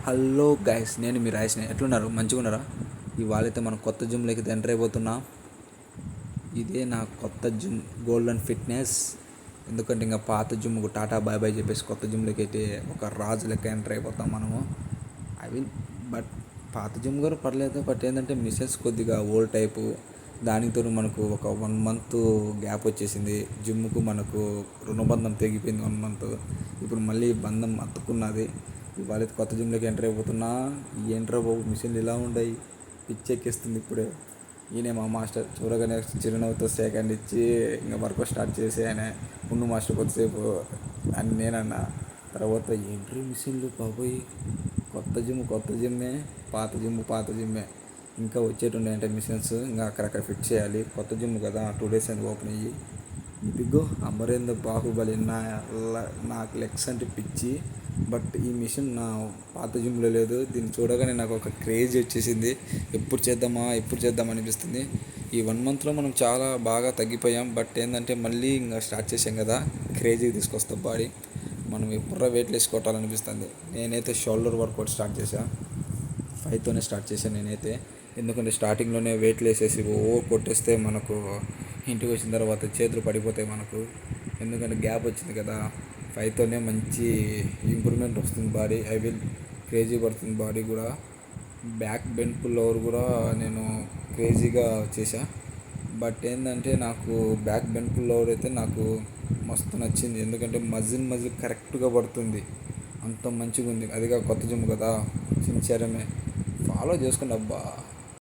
Hello guys, నేను మీ రాయిస్ని. ఎట్లున్నారు? మంచిగా ఉన్నారా? ఇవాళ అయితే మనం కొత్త జిమ్లోకి అయితే ఎంటర్ అయిపోతున్నా. ఇదే నా కొత్త జిమ్, గోల్డెన్ ఫిట్నెస్. ఎందుకంటే ఇంకా పాత జిమ్కు టాటా బాయ్ బాయ్ చెప్పేసి కొత్త జిమ్లోకి అయితే ఒక రాజు లెక్క ఎంటర్ అయిపోతాం మనము. ఐ విల్ బట్ పాత జిమ్ కూడా పర్లేదు. బట్ ఏంటంటే మిస్సెస్ కొద్దిగా ఓల్డ్ టైపు. దానితో మనకు ఒక 1 మంత్ గ్యాప్ వచ్చేసింది. జిమ్కు మనకు రుణబంధం తెగిపోయింది 1 మంత్. ఇప్పుడు మళ్ళీ బంధం అతుక్కున్నది. ఇవాళ కొత్త జిమ్లోకి ఎంటర్ అయిపోతున్నా. ఏంట్రా బాబు, మిషన్లు ఇలా ఉన్నాయి, పిచ్చెక్కిస్తుంది ఇప్పుడే. ఈయనే మా మాస్టర్. చూడగానే చిరునవ్వుతో సెకండ్ ఇచ్చి ఇంకా వర్కౌట్ స్టార్ట్ చేసి ఆయన ముందు మాస్టర్ కొద్దిసేపు అని నేనన్నా. తర్వాత ఏంట్రీ మిషన్లు బాబోయ్, కొత్త జిమ్మే, పాత జిమ్మే. ఇంకా వచ్చేటుండే అంటే మిషన్స్ ఇంకా అక్కడక్కడ ఫిట్ చేయాలి. కొత్త జిమ్ కదా, 2 days అయింది ఓపెన్ అయ్యి. ఇదిగో అమరేంద్ర బాహుబలి. నాకు లెగ్స్ అంటే పిచ్చి. బట్ ఈ మిషన్ నా పాత జిమ్లో లేదు. దీన్ని చూడగానే నాకు ఒక క్రేజ్ వచ్చేసింది. ఎప్పుడు చేద్దామా అనిపిస్తుంది. ఈ 1 monthలో మనం చాలా బాగా తగ్గిపోయాం. బట్ ఏంటంటే మళ్ళీ ఇంకా స్టార్ట్ చేసాం కదా, క్రేజీ తీసుకొస్తాం బాడీ. మనం ఎప్పుడో వెయిట్ వేసుకోవాలనిపిస్తుంది. నేనైతే షోల్డర్ వర్కౌట్ స్టార్ట్ చేశాను. 5తోనే స్టార్ట్ చేశాను నేనైతే. ఎందుకంటే స్టార్టింగ్లోనే వెయిట్లు వేసేసి కొట్టేస్తే మనకు ఇంటికి వచ్చిన తర్వాత చేతులు పడిపోతాయి మనకు. ఎందుకంటే గ్యాప్ వచ్చింది కదా. 5తోనే మంచి ఇంప్రూవ్మెంట్ వస్తుంది బాడీ. ఐ విల్ క్రేజీ పడుతుంది బాడీ కూడా. బ్యాక్ బెండ్ పుల్ ఓవర్ కూడా నేను క్రేజీగా చేశా. బట్ ఏంటంటే నాకు బ్యాక్ బెండ్ పుల్ ఓవర్ అయితే నాకు మస్తు నచ్చింది. ఎందుకంటే మజిల్ కరెక్ట్గా పడుతుంది. అంత మంచిగా ఉంది. అదిగా కొత్త జిమ్ కదా, సిన్సియరమే. ఫాలో చేసుకోండి అబ్బా.